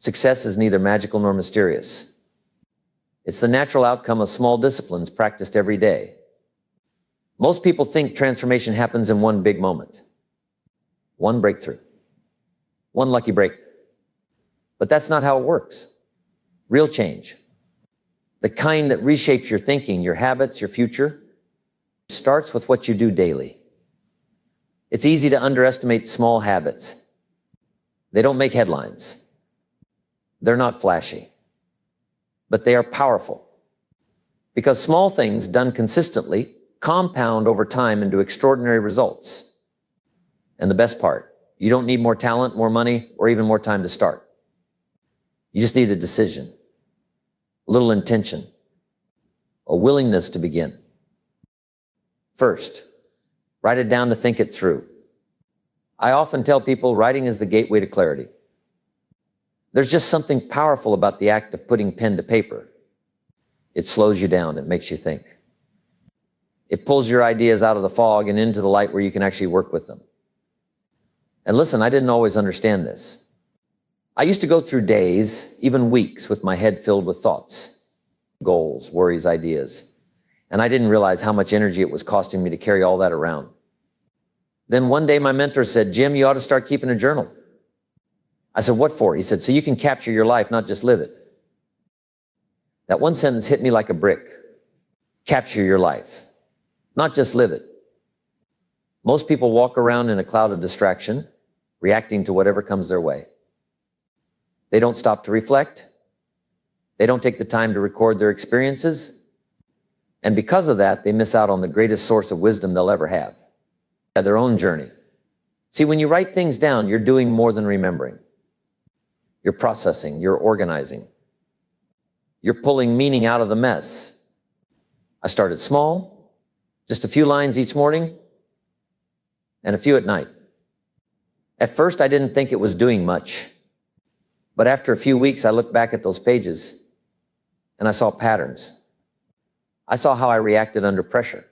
Success is neither magical nor mysterious. It's the natural outcome of small disciplines practiced every day. Most people think transformation happens in one big moment, one breakthrough, one lucky break. But that's not how it works. Real change, the kind that reshapes your thinking, your habits, your future, starts with what you do daily. It's easy to underestimate small habits. They don't make headlines. They're not flashy, but they are powerful because small things done consistently compound over time into extraordinary results. And the best part, you don't need more talent, more money, or even more time to start. You just need a decision, a little intention, a willingness to begin. First, write it down to think it through. I often tell people writing is the gateway to clarity. There's just something powerful about the act of putting pen to paper. It slows you down. It makes you think. It pulls your ideas out of the fog and into the light where you can actually work with them. And listen, I didn't always understand this. I used to go through days, even weeks, with my head filled with thoughts, goals, worries, ideas. And I didn't realize how much energy it was costing me to carry all that around. Then one day my mentor said, "Jim, you ought to start keeping a journal." I said, "What for?" He said, "So you can capture your life, not just live it." That one sentence hit me like a brick. Capture your life, not just live it. Most people walk around in a cloud of distraction, reacting to whatever comes their way. They don't stop to reflect. They don't take the time to record their experiences. And because of that, they miss out on the greatest source of wisdom they'll ever have, their own journey. See, when you write things down, you're doing more than remembering. You're processing, you're organizing. You're pulling meaning out of the mess. I started small, just a few lines each morning, and a few at night. At first, I didn't think it was doing much. But after a few weeks, I looked back at those pages, and I saw patterns. I saw how I reacted under pressure.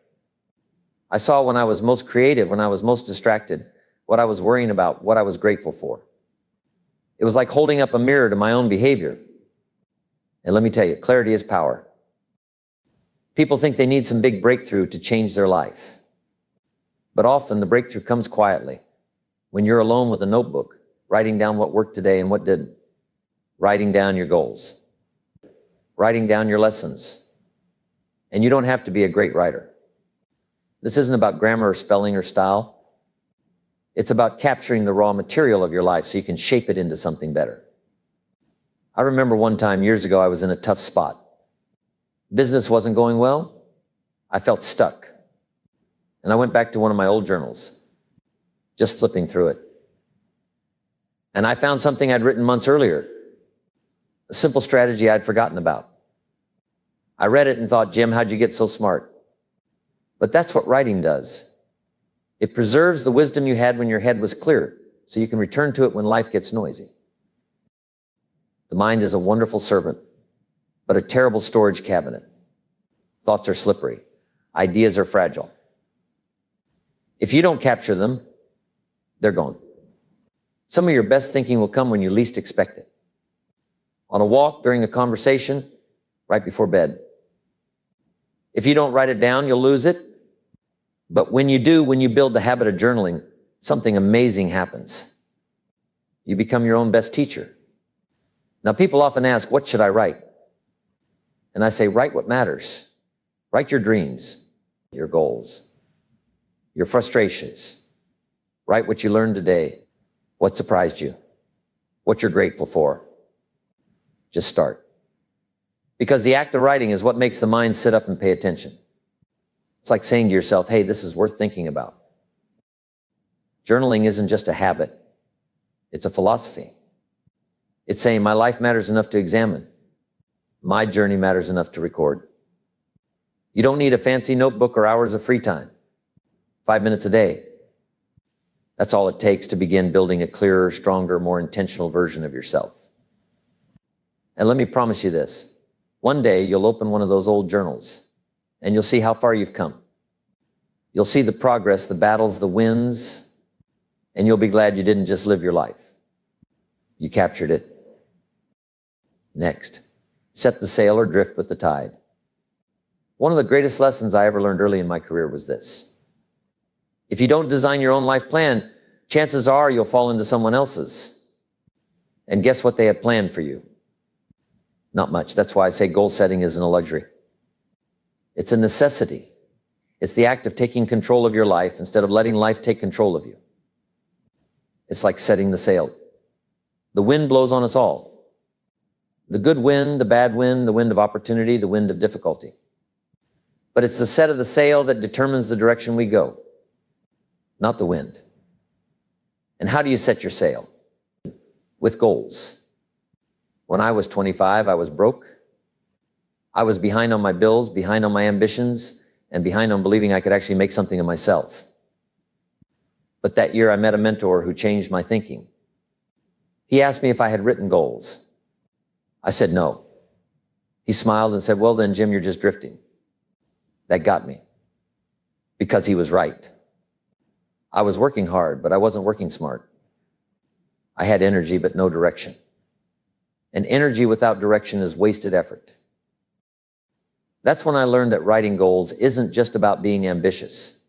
I saw when I was most creative, when I was most distracted, what I was worrying about, what I was grateful for. It was like holding up a mirror to my own behavior. And let me tell you, clarity is power. People think they need some big breakthrough to change their life. But often the breakthrough comes quietly, when you're alone with a notebook, writing down what worked today and what didn't, writing down your goals, writing down your lessons. And you don't have to be a great writer. This isn't about grammar or spelling or style. It's about capturing the raw material of your life so you can shape it into something better. I remember one time years ago, I was in a tough spot. Business wasn't going well. I felt stuck. And I went back to one of my old journals, just flipping through it. And I found something I'd written months earlier, a simple strategy I'd forgotten about. I read it and thought, "Jim, how'd you get so smart?" But that's what writing does. It preserves the wisdom you had when your head was clear, so you can return to it when life gets noisy. The mind is a wonderful servant, but a terrible storage cabinet. Thoughts are slippery. Ideas are fragile. If you don't capture them, they're gone. Some of your best thinking will come when you least expect it. On a walk, during a conversation, right before bed. If you don't write it down, you'll lose it. But when you do, when you build the habit of journaling, something amazing happens. You become your own best teacher. Now, people often ask, what should I write? And I say, write what matters. Write your dreams, your goals, your frustrations. Write what you learned today, what surprised you, what you're grateful for. Just start. Because the act of writing is what makes the mind sit up and pay attention. It's like saying to yourself, hey, this is worth thinking about. Journaling isn't just a habit. It's a philosophy. It's saying my life matters enough to examine. My journey matters enough to record. You don't need a fancy notebook or hours of free time. 5 minutes a day. That's all it takes to begin building a clearer, stronger, more intentional version of yourself. And let me promise you this. One day you'll open one of those old journals and you'll see how far you've come. You'll see the progress, the battles, the wins, and you'll be glad you didn't just live your life. You captured it, Next, set the sail or drift with the tide. One of the greatest lessons I ever learned early in my career was this. If you don't design your own life plan, chances are you'll fall into someone else's. And guess what they have planned for you? Not much. That's why I say goal setting isn't a luxury. It's a necessity. It's the act of taking control of your life instead of letting life take control of you. It's like setting the sail. The wind blows on us all. The good wind, the bad wind, the wind of opportunity, the wind of difficulty. But it's the set of the sail that determines the direction we go, not the wind. And how do you set your sail? With goals. When I was 25, I was broke. I was behind on my bills, behind on my ambitions, and behind on believing I could actually make something of myself. But that year I met a mentor who changed my thinking. He asked me if I had written goals. I said no. He smiled and said, "Well then, Jim, you're just drifting." That got me. Because he was right. I was working hard, but I wasn't working smart. I had energy, but no direction. And energy without direction is wasted effort. That's when I learned that writing goals isn't just about being ambitious.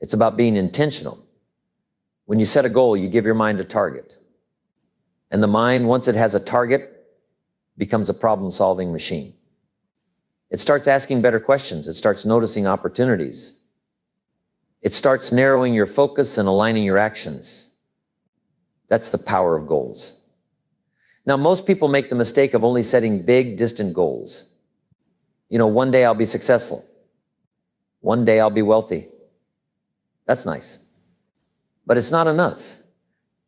It's about being intentional. When you set a goal, you give your mind a target. And the mind, once it has a target, becomes a problem-solving machine. It starts asking better questions. It starts noticing opportunities. It starts narrowing your focus and aligning your actions. That's the power of goals. Now, most people make the mistake of only setting big, distant goals. One day I'll be successful. One day I'll be wealthy. That's nice. But it's not enough.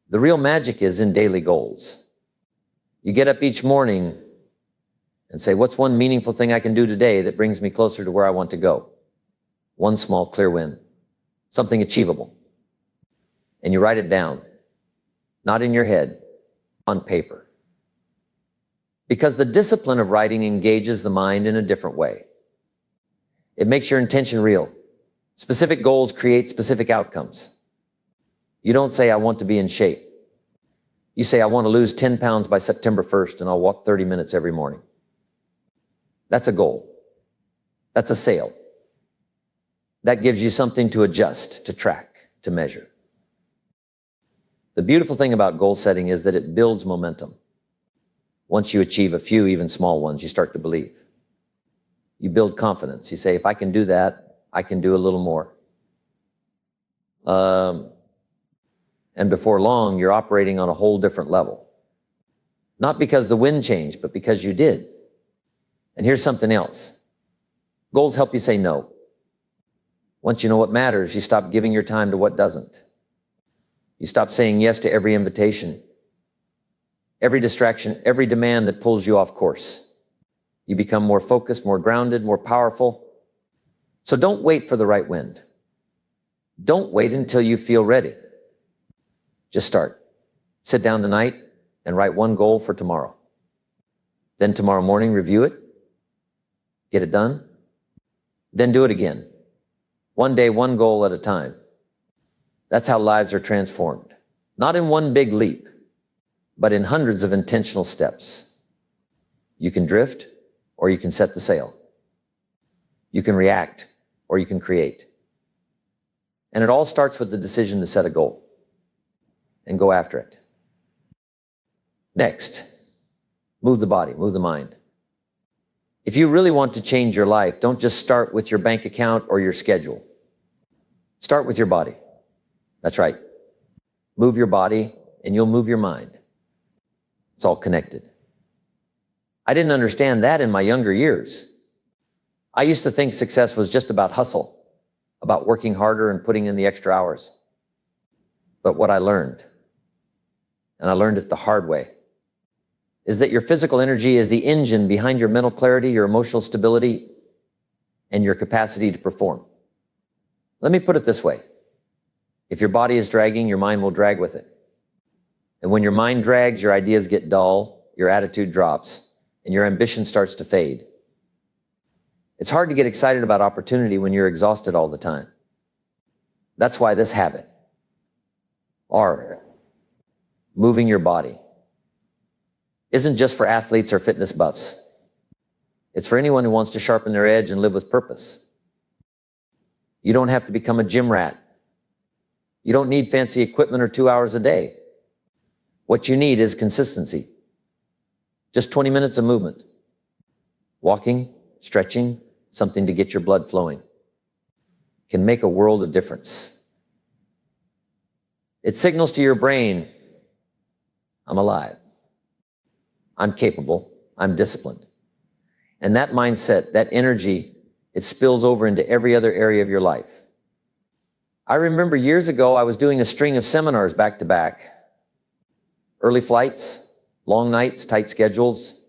The real magic is in daily goals. You get up each morning and say, what's one meaningful thing I can do today that brings me closer to where I want to go? One small, clear win. Something achievable. And you write it down. Not in your head, on paper. Because the discipline of writing engages the mind in a different way. It makes your intention real. Specific goals create specific outcomes. You don't say, I want to be in shape. You say, I want to lose 10 pounds by September 1st, and I'll walk 30 minutes every morning. That's a goal. That's a sail. That gives you something to adjust, to track, to measure. The beautiful thing about goal setting is that it builds momentum. Once you achieve a few, even small ones, you start to believe. You build confidence. You say, if I can do that, I can do a little more. And before long, you're operating on a whole different level. Not because the wind changed, but because you did. And here's something else. Goals help you say no. Once you know what matters, you stop giving your time to what doesn't. You stop saying yes to every invitation, every distraction, every demand that pulls you off course. You become more focused, more grounded, more powerful. So don't wait for the right wind. Don't wait until you feel ready. Just start. Sit down tonight and write one goal for tomorrow. Then tomorrow morning, review it. Get it done. Then do it again. One day, one goal at a time. That's how lives are transformed. Not in one big leap, but in hundreds of intentional steps. You can drift, or you can set the sail. You can react, or you can create. And it all starts with the decision to set a goal and go after it. Next, move the body, move the mind. If you really want to change your life, don't just start with your bank account or your schedule. Start with your body. That's right. Move your body and you'll move your mind. It's all connected. I didn't understand that in my younger years. I used to think success was just about hustle, about working harder and putting in the extra hours. But what I learned, and I learned it the hard way, is that your physical energy is the engine behind your mental clarity, your emotional stability, and your capacity to perform. Let me put it this way. If your body is dragging, your mind will drag with it. And when your mind drags, your ideas get dull, your attitude drops, and your ambition starts to fade. It's hard to get excited about opportunity when you're exhausted all the time. That's why this habit, or moving your body, isn't just for athletes or fitness buffs. It's for anyone who wants to sharpen their edge and live with purpose. You don't have to become a gym rat. You don't need fancy equipment or 2 hours a day. What you need is consistency. Just 20 minutes of movement. Walking, stretching, something to get your blood flowing can make a world of difference. It signals to your brain, I'm alive. I'm capable. I'm disciplined. And that mindset, that energy, it spills over into every other area of your life. I remember years ago, I was doing a string of seminars back to back. Early flights, long nights, tight schedules.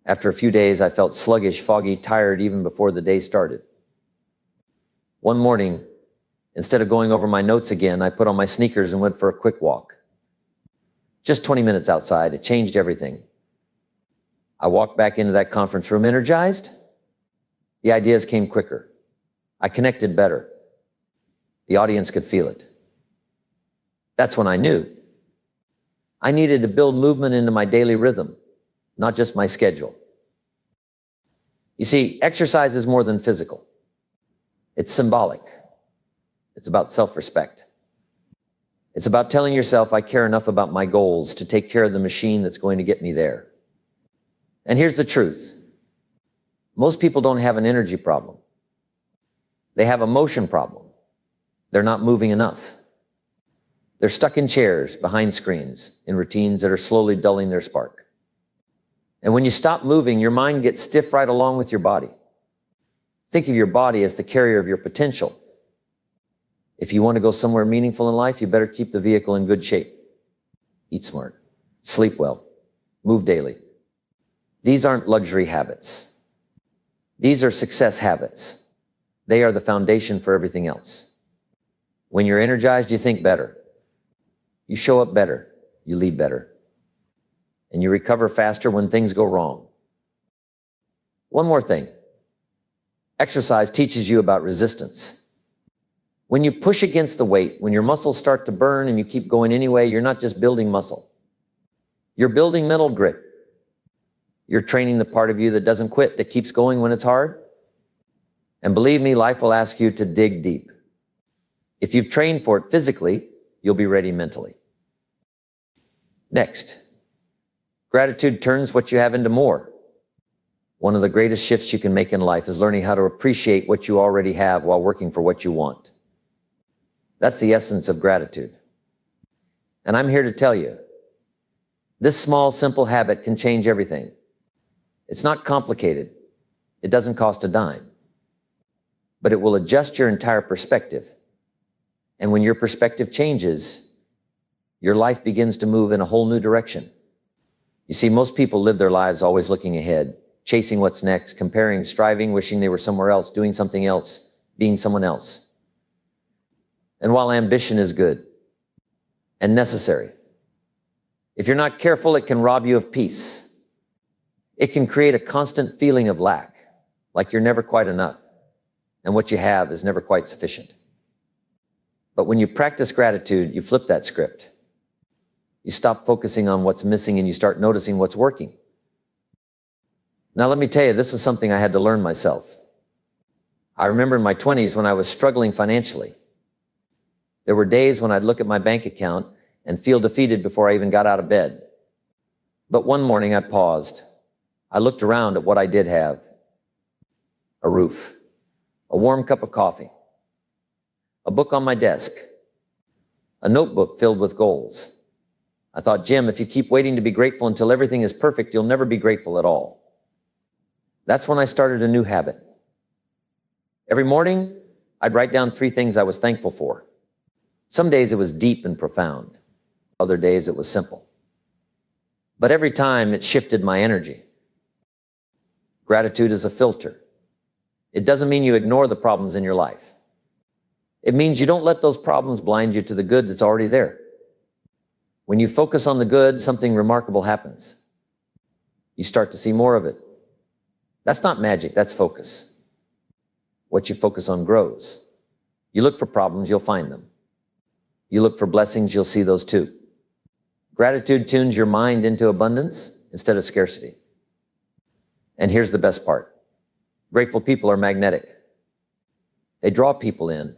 After a few days, I felt sluggish, foggy, tired even before the day started. One morning, instead of going over my notes again, I put on my sneakers and went for a quick walk. Just 20 minutes outside, it changed everything. I walked back into that conference room energized. The ideas came quicker. I connected better. The audience could feel it. That's when I knew I needed to build movement into my daily rhythm, not just my schedule. You see, exercise is more than physical. It's symbolic. It's about self-respect. It's about telling yourself, I care enough about my goals to take care of the machine that's going to get me there. And here's the truth. Most people don't have an energy problem. They have a motion problem. They're not moving enough. They're stuck in chairs, behind screens, in routines that are slowly dulling their spark. And when you stop moving, your mind gets stiff right along with your body. Think of your body as the carrier of your potential. If you want to go somewhere meaningful in life, you better keep the vehicle in good shape. Eat smart, sleep well, move daily. These aren't luxury habits. These are success habits. They are the foundation for everything else. When you're energized, you think better. You show up better. You lead better. And you recover faster when things go wrong. One more thing. Exercise teaches you about resistance. When you push against the weight, when your muscles start to burn and you keep going anyway, you're not just building muscle. You're building mental grit. You're training the part of you that doesn't quit, that keeps going when it's hard. And believe me, life will ask you to dig deep. If you've trained for it physically, you'll be ready mentally. Next, gratitude turns what you have into more. One of the greatest shifts you can make in life is learning how to appreciate what you already have while working for what you want. That's the essence of gratitude. And I'm here to tell you, this small, simple habit can change everything. It's not complicated. It doesn't cost a dime. But it will adjust your entire perspective. And when your perspective changes, your life begins to move in a whole new direction. You see, most people live their lives always looking ahead, chasing what's next, comparing, striving, wishing they were somewhere else, doing something else, being someone else. And while ambition is good and necessary, if you're not careful, it can rob you of peace. It can create a constant feeling of lack, like you're never quite enough, and what you have is never quite sufficient. But when you practice gratitude, you flip that script. You stop focusing on what's missing and you start noticing what's working. Now, let me tell you, this was something I had to learn myself. I remember in my 20s when I was struggling financially. There were days when I'd look at my bank account and feel defeated before I even got out of bed. But one morning I paused. I looked around at what I did have. A roof, a warm cup of coffee, a book on my desk, a notebook filled with goals. I thought, Jim, if you keep waiting to be grateful until everything is perfect, you'll never be grateful at all. That's when I started a new habit. Every morning, I'd write down 3 things I was thankful for. Some days it was deep and profound. Other days it was simple. But every time it shifted my energy. Gratitude is a filter. It doesn't mean you ignore the problems in your life. It means you don't let those problems blind you to the good that's already there. When you focus on the good, something remarkable happens. You start to see more of it. That's not magic, that's focus. What you focus on grows. You look for problems, you'll find them. You look for blessings, you'll see those too. Gratitude tunes your mind into abundance instead of scarcity. And here's the best part. Grateful people are magnetic. They draw people in.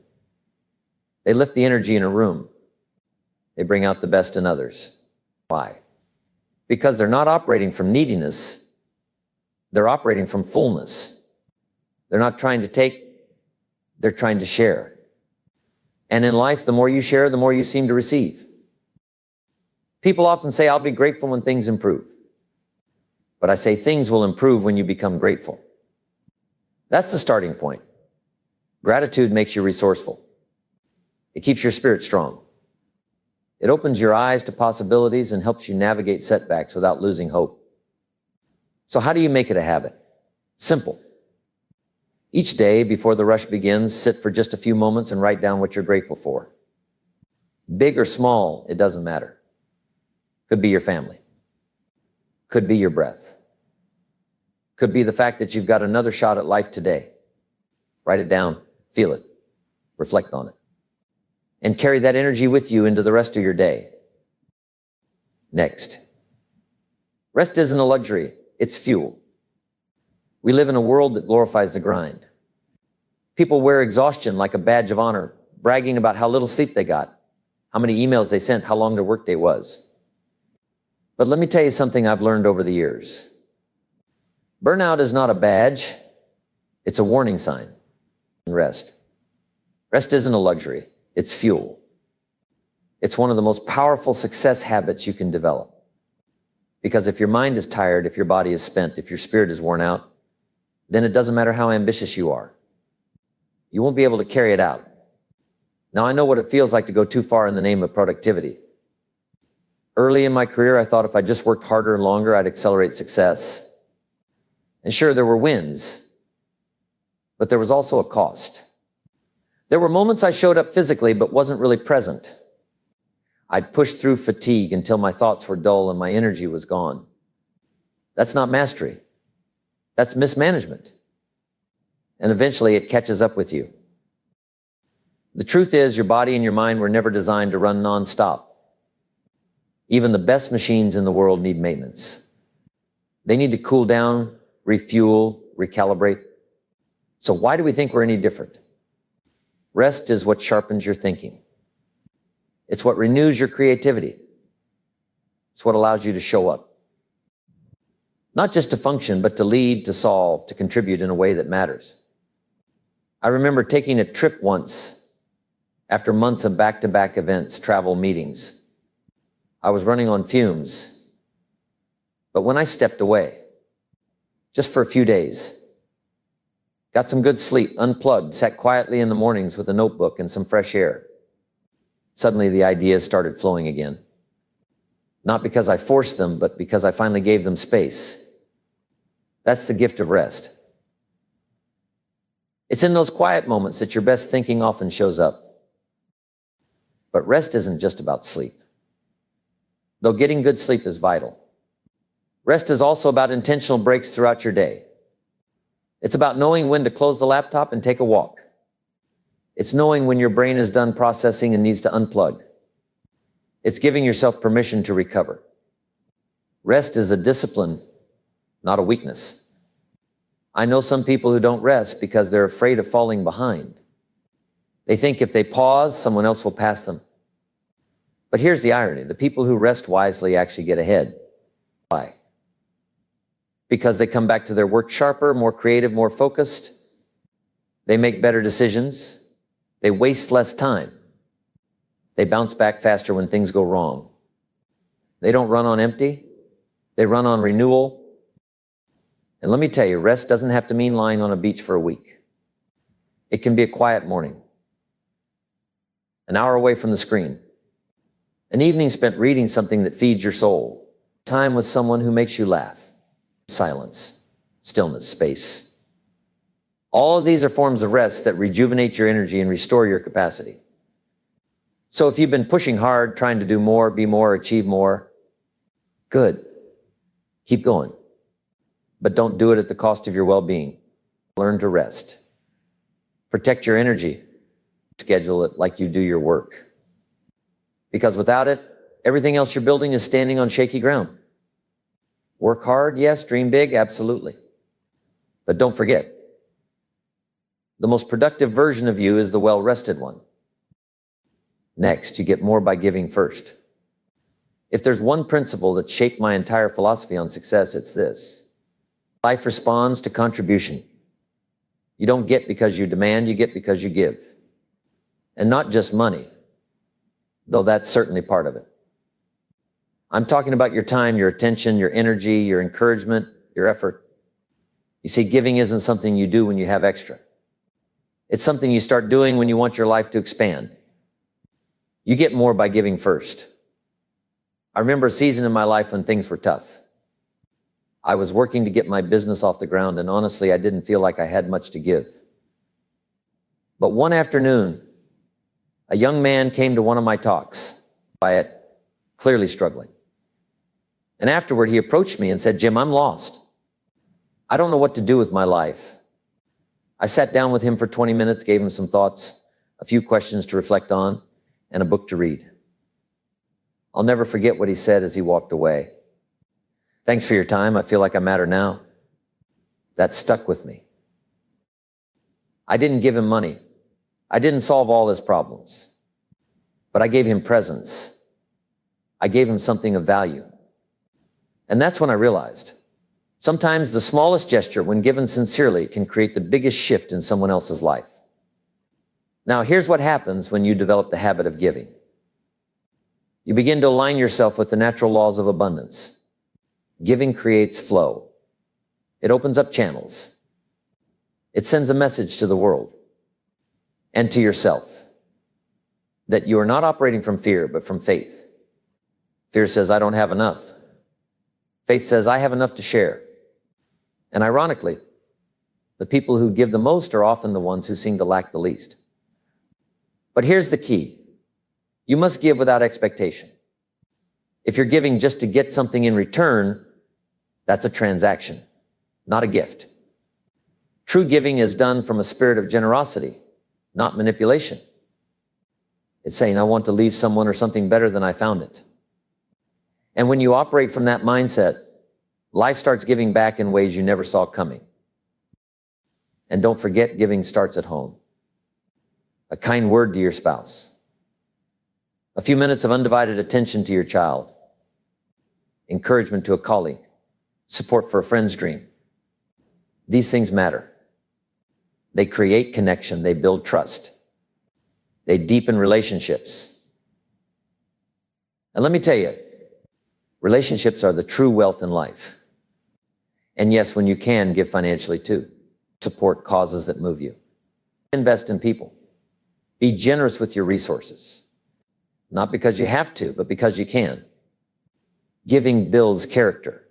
They lift the energy in a room. They bring out the best in others. Why? Because they're not operating from neediness. They're operating from fullness. They're not trying to take, they're trying to share. And in life, the more you share, the more you seem to receive. People often say, I'll be grateful when things improve. But I say things will improve when you become grateful. That's the starting point. Gratitude makes you resourceful. It keeps your spirit strong. It opens your eyes to possibilities and helps you navigate setbacks without losing hope. So how do you make it a habit? Simple. Each day before the rush begins, sit for just a few moments and write down what you're grateful for. Big or small, it doesn't matter. Could be your family. Could be your breath. Could be the fact that you've got another shot at life today. Write it down, feel it, reflect on it, and carry that energy with you into the rest of your day. Next. Rest isn't a luxury, it's fuel. We live in a world that glorifies the grind. People wear exhaustion like a badge of honor, bragging about how little sleep they got, how many emails they sent, how long their workday was. But let me tell you something I've learned over the years. Burnout is not a badge, it's a warning sign. Rest. Rest isn't a luxury, it's fuel. It's one of the most powerful success habits you can develop. Because if your mind is tired, if your body is spent, if your spirit is worn out, then it doesn't matter how ambitious you are. You won't be able to carry it out. Now, I know what it feels like to go too far in the name of productivity. Early in my career, I thought if I just worked harder and longer, I'd accelerate success. And sure, there were wins, but there was also a cost. There were moments I showed up physically, but wasn't really present. I'd push through fatigue until my thoughts were dull and my energy was gone. That's not mastery. That's mismanagement. And eventually it catches up with you. The truth is, your body and your mind were never designed to run nonstop. Even the best machines in the world need maintenance. They need to cool down, refuel, recalibrate. So why do we think we're any different? Rest is what sharpens your thinking. It's what renews your creativity. It's what allows you to show up. Not just to function, but to lead, to solve, to contribute in a way that matters. I remember taking a trip once after months of back-to-back events, travel, meetings. I was running on fumes. But when I stepped away, just for a few days, got some good sleep, unplugged, sat quietly in the mornings with a notebook and some fresh air, suddenly the ideas started flowing again. Not because I forced them, but because I finally gave them space. That's the gift of rest. It's in those quiet moments that your best thinking often shows up. But rest isn't just about sleep. Though getting good sleep is vital. Rest is also about intentional breaks throughout your day. It's about knowing when to close the laptop and take a walk. It's knowing when your brain is done processing and needs to unplug. It's giving yourself permission to recover. Rest is a discipline, not a weakness. I know some people who don't rest because they're afraid of falling behind. They think if they pause, someone else will pass them. But here's the irony. The people who rest wisely actually get ahead. Why? Because they come back to their work sharper, more creative, more focused. They make better decisions. They waste less time. They bounce back faster when things go wrong. They don't run on empty. They run on renewal. And let me tell you, rest doesn't have to mean lying on a beach for a week. It can be a quiet morning, an hour away from the screen, an evening spent reading something that feeds your soul, time with someone who makes you laugh, silence, stillness, space. All of these are forms of rest that rejuvenate your energy and restore your capacity. So if you've been pushing hard, trying to do more, be more, achieve more, good. Keep going. But don't do it at the cost of your well-being. Learn to rest. Protect your energy. Schedule it like you do your work. Because without it, everything else you're building is standing on shaky ground. Work hard, yes. Dream big, absolutely. But don't forget, the most productive version of you is the well-rested one. Next, you get more by giving first. If there's one principle that shaped my entire philosophy on success, it's this. Life responds to contribution. You don't get because you demand, you get because you give. And not just money, though that's certainly part of it. I'm talking about your time, your attention, your energy, your encouragement, your effort. You see, giving isn't something you do when you have extra. It's something you start doing when you want your life to expand. You get more by giving first. I remember a season in my life when things were tough. I was working to get my business off the ground, and honestly, I didn't feel like I had much to give. But one afternoon, a young man came to one of my talks, quiet, clearly struggling. And afterward, he approached me and said, "Jim, I'm lost. I don't know what to do with my life." I sat down with him for 20 minutes, gave him some thoughts, a few questions to reflect on, and a book to read. I'll never forget what he said as he walked away. "Thanks for your time. I feel like I matter now." That stuck with me. I didn't give him money. I didn't solve all his problems. But I gave him presence. I gave him something of value. And that's when I realized, sometimes the smallest gesture, when given sincerely, can create the biggest shift in someone else's life. Now, here's what happens when you develop the habit of giving. You begin to align yourself with the natural laws of abundance. Giving creates flow. It opens up channels. It sends a message to the world and to yourself that you are not operating from fear, but from faith. Fear says, "I don't have enough." Faith says, "I have enough to share." And ironically, the people who give the most are often the ones who seem to lack the least. But here's the key. You must give without expectation. If you're giving just to get something in return, that's a transaction, not a gift. True giving is done from a spirit of generosity, not manipulation. It's saying, "I want to leave someone or something better than I found it." And when you operate from that mindset, life starts giving back in ways you never saw coming. And don't forget, giving starts at home. A kind word to your spouse. A few minutes of undivided attention to your child. Encouragement to a colleague. Support for a friend's dream. These things matter. They create connection. They build trust. They deepen relationships. And let me tell you, relationships are the true wealth in life. And yes, when you can, give financially too. Support causes that move you. Invest in people. Be generous with your resources. Not because you have to, but because you can. Giving builds character.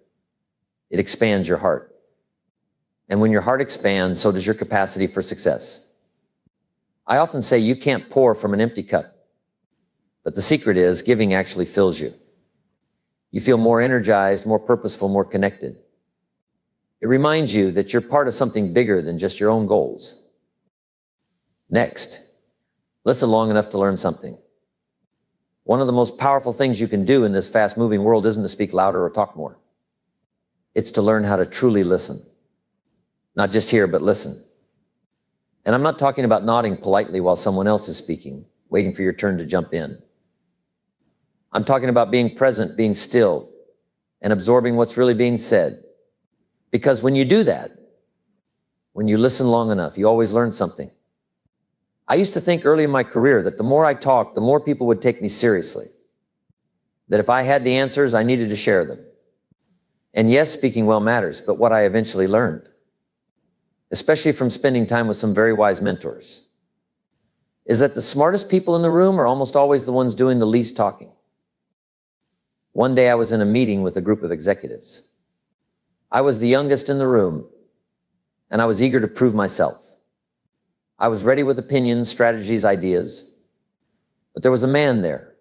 It expands your heart. And when your heart expands, so does your capacity for success. I often say you can't pour from an empty cup. But the secret is giving actually fills you. You feel more energized, more purposeful, more connected. It reminds you that you're part of something bigger than just your own goals. Next, listen long enough to learn something. One of the most powerful things you can do in this fast-moving world isn't to speak louder or talk more. It's to learn how to truly listen. Not just hear, but listen. And I'm not talking about nodding politely while someone else is speaking, waiting for your turn to jump in. I'm talking about being present, being still, and absorbing what's really being said. Because when you do that, when you listen long enough, you always learn something. I used to think early in my career that the more I talked, the more people would take me seriously. That if I had the answers, I needed to share them. And yes, speaking well matters, but what I eventually learned, especially from spending time with some very wise mentors, is that the smartest people in the room are almost always the ones doing the least talking. One day I was in a meeting with a group of executives. I was the youngest in the room, and I was eager to prove myself. I was ready with opinions, strategies, ideas. But there was a man there,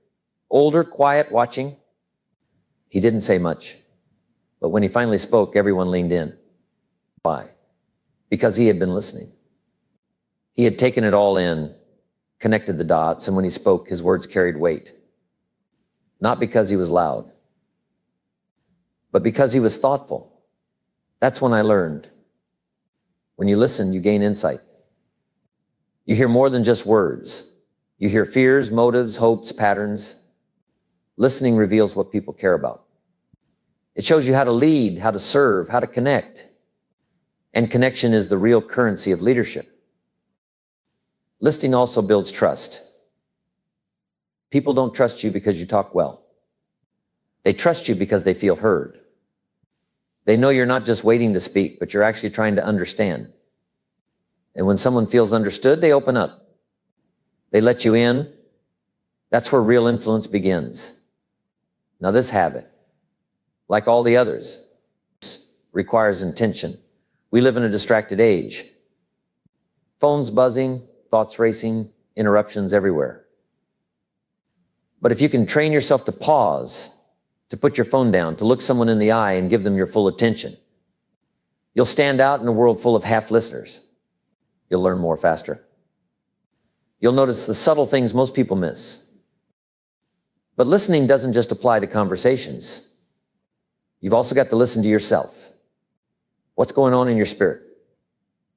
older, quiet, watching. He didn't say much. But when he finally spoke, everyone leaned in. Why? Because he had been listening. He had taken it all in, connected the dots, and when he spoke, his words carried weight. Not because he was loud, but because he was thoughtful. That's when I learned. When you listen, you gain insight. You hear more than just words. You hear fears, motives, hopes, patterns. Listening reveals what people care about. It shows you how to lead, how to serve, how to connect. And connection is the real currency of leadership. Listening also builds trust. People don't trust you because you talk well. They trust you because they feel heard. They know you're not just waiting to speak, but you're actually trying to understand. And when someone feels understood, they open up. They let you in. That's where real influence begins. Now this habit, like all the others, requires intention. We live in a distracted age. Phones buzzing, thoughts racing, interruptions everywhere. But if you can train yourself to pause, to put your phone down, to look someone in the eye and give them your full attention, you'll stand out in a world full of half listeners. You'll learn more faster. You'll notice the subtle things most people miss. But listening doesn't just apply to conversations. You've also got to listen to yourself. What's going on in your spirit?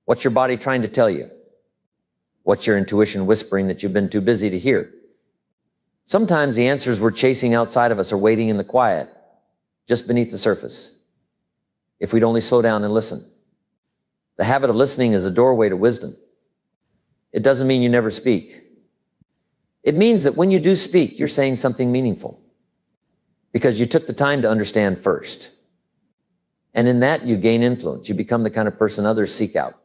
What's your body trying to tell you? What's your intuition whispering that you've been too busy to hear? Sometimes the answers we're chasing outside of us are waiting in the quiet, just beneath the surface, if we'd only slow down and listen. The habit of listening is a doorway to wisdom. It doesn't mean you never speak. It means that when you do speak, you're saying something meaningful because you took the time to understand first. And in that, you gain influence. You become the kind of person others seek out,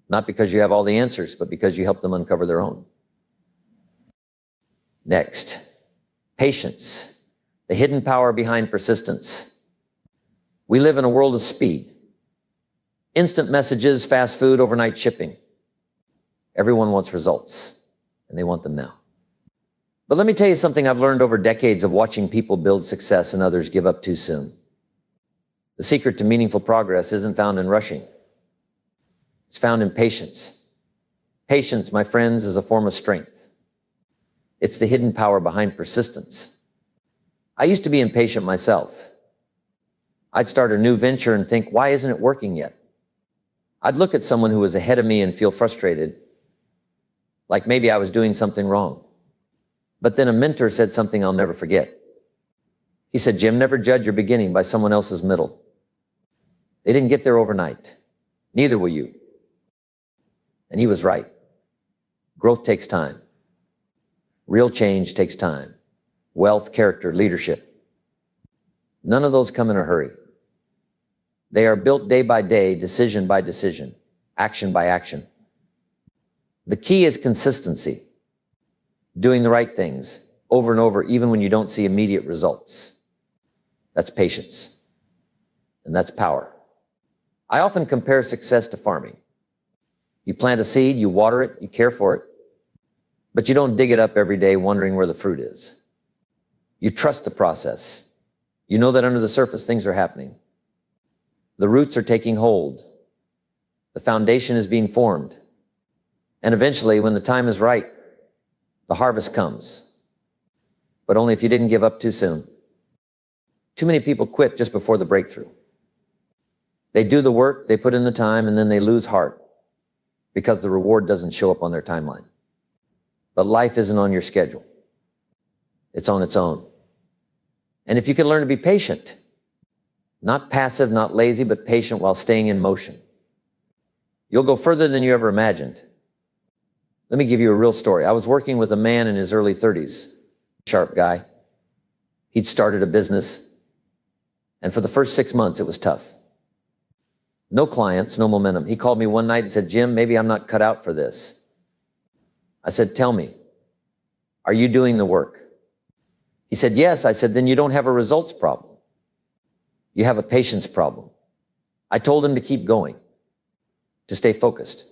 not because you have all the answers, but because you help them uncover their own. Next, patience, the hidden power behind persistence. We live in a world of speed. Instant messages, fast food, overnight shipping. Everyone wants results, and they want them now. But let me tell you something I've learned over decades of watching people build success and others give up too soon. The secret to meaningful progress isn't found in rushing. It's found in patience. Patience, my friends, is a form of strength. It's the hidden power behind persistence. I used to be impatient myself. I'd start a new venture and think, why isn't it working yet? I'd look at someone who was ahead of me and feel frustrated, like maybe I was doing something wrong. But then a mentor said something I'll never forget. He said, Jim, never judge your beginning by someone else's middle. They didn't get there overnight. Neither will you. And he was right. Growth takes time. Real change takes time. Wealth, character, leadership. None of those come in a hurry. They are built day by day, decision by decision, action by action. The key is consistency. Doing the right things over and over, even when you don't see immediate results. That's patience. And that's power. I often compare success to farming. You plant a seed, you water it, you care for it, but you don't dig it up every day wondering where the fruit is. You trust the process. You know that under the surface things are happening. The roots are taking hold. The foundation is being formed. And eventually, when the time is right, the harvest comes. But only if you didn't give up too soon. Too many people quit just before the breakthrough. They do the work, they put in the time, and then they lose heart because the reward doesn't show up on their timeline. But life isn't on your schedule. It's on its own. And if you can learn to be patient, not passive, not lazy, but patient while staying in motion, you'll go further than you ever imagined. Let me give you a real story. I was working with a man in his early 30s, sharp guy. He'd started a business, and for the first 6 months, it was tough. No clients, no momentum. He called me one night and said, Jim, maybe I'm not cut out for this. I said, tell me, are you doing the work? He said, yes. I said, then you don't have a results problem. You have a patience problem. I told him to keep going, to stay focused.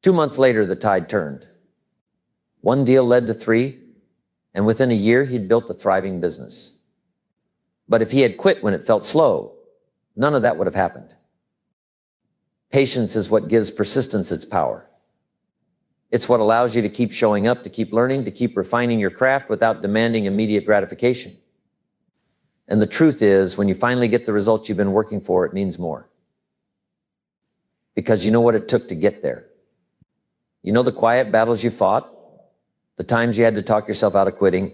2 months later, the tide turned. One deal led to 3, and within a year, he'd built a thriving business. But if he had quit when it felt slow, none of that would have happened. Patience is what gives persistence its power. It's what allows you to keep showing up, to keep learning, to keep refining your craft without demanding immediate gratification. And the truth is, when you finally get the results you've been working for, it means more. Because you know what it took to get there. You know the quiet battles you fought, the times you had to talk yourself out of quitting,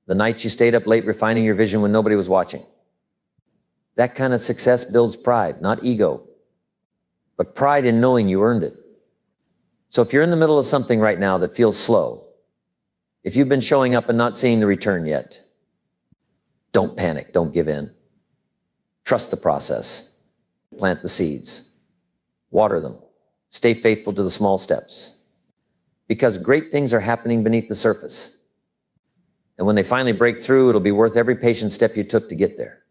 the nights you stayed up late refining your vision when nobody was watching. That kind of success builds pride, not ego, but pride in knowing you earned it. So if you're in the middle of something right now that feels slow, if you've been showing up and not seeing the return yet, don't panic, don't give in. Trust the process. Plant the seeds. Water them. Stay faithful to the small steps. Because great things are happening beneath the surface. And when they finally break through, it'll be worth every patient step you took to get there.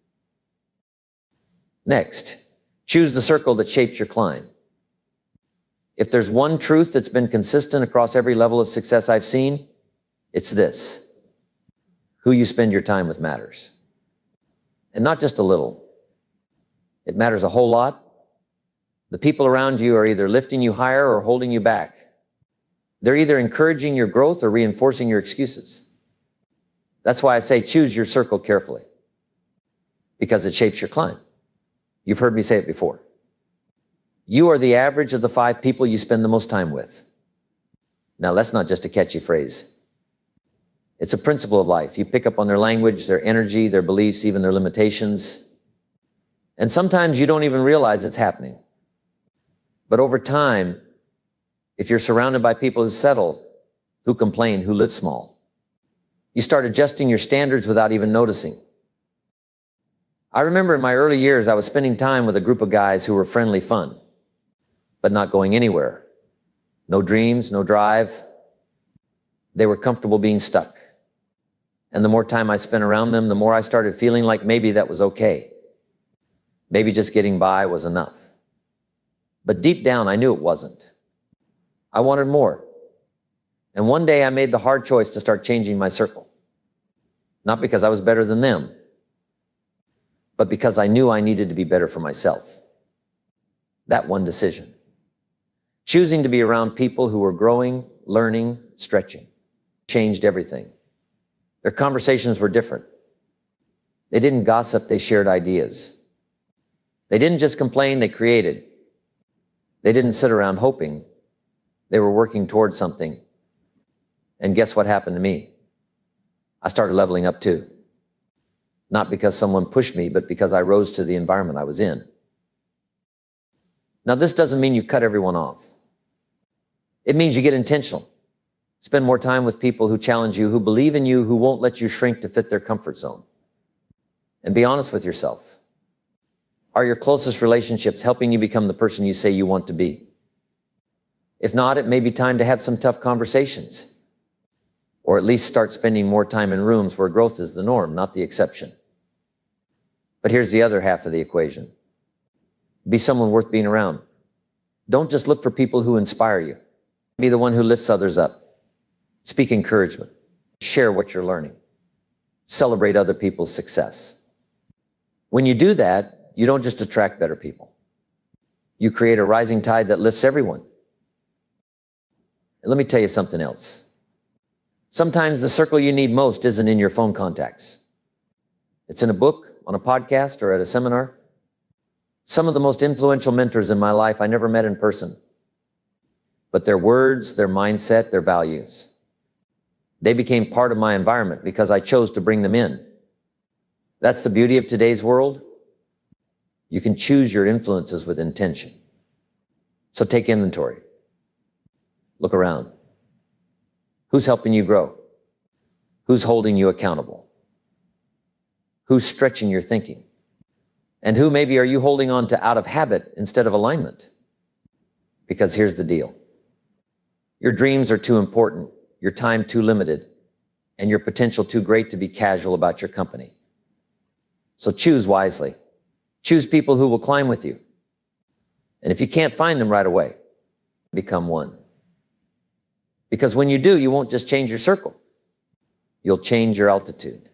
Next, choose the circle that shapes your climb. If there's one truth that's been consistent across every level of success I've seen, it's this: who you spend your time with matters. And not just a little. It matters a whole lot. The people around you are either lifting you higher or holding you back. They're either encouraging your growth or reinforcing your excuses. That's why I say choose your circle carefully, because it shapes your climb. You've heard me say it before. You are the average of the 5 people you spend the most time with. Now, that's not just a catchy phrase. It's a principle of life. You pick up on their language, their energy, their beliefs, even their limitations. And sometimes you don't even realize it's happening. But over time, if you're surrounded by people who settle, who complain, who live small, you start adjusting your standards without even noticing. I remember in my early years, I was spending time with a group of guys who were friendly fun, but not going anywhere. No dreams, no drive. They were comfortable being stuck. And the more time I spent around them, the more I started feeling like maybe that was okay. Maybe just getting by was enough. But deep down, I knew it wasn't. I wanted more. And one day I made the hard choice to start changing my circle. Not because I was better than them, but because I knew I needed to be better for myself. That one decision. Choosing to be around people who were growing, learning, stretching, changed everything. Their conversations were different. They didn't gossip, they shared ideas. They didn't just complain, they created. They didn't sit around hoping. They were working towards something. And guess what happened to me? I started leveling up too. Not because someone pushed me, but because I rose to the environment I was in. Now, this doesn't mean you cut everyone off. It means you get intentional. Spend more time with people who challenge you, who believe in you, who won't let you shrink to fit their comfort zone. And be honest with yourself. Are your closest relationships helping you become the person you say you want to be? If not, it may be time to have some tough conversations. Or at least start spending more time in rooms where growth is the norm, not the exception. But here's the other half of the equation. Be someone worth being around. Don't just look for people who inspire you. Be the one who lifts others up. Speak encouragement. Share what you're learning. Celebrate other people's success. When you do that, you don't just attract better people. You create a rising tide that lifts everyone. And let me tell you something else. Sometimes the circle you need most isn't in your phone contacts. It's in a book, on a podcast, or at a seminar. Some of the most influential mentors in my life I never met in person. But their words, their mindset, their values, they became part of my environment because I chose to bring them in. That's the beauty of today's world. You can choose your influences with intention. So take inventory. Look around. Who's helping you grow? Who's holding you accountable? Who's stretching your thinking? And who maybe are you holding on to out of habit instead of alignment? Because here's the deal. Your dreams are too important, your time too limited, and your potential too great to be casual about your company. So choose wisely. Choose people who will climb with you. And if you can't find them right away, become one. Because when you do, you won't just change your circle. You'll change your altitude.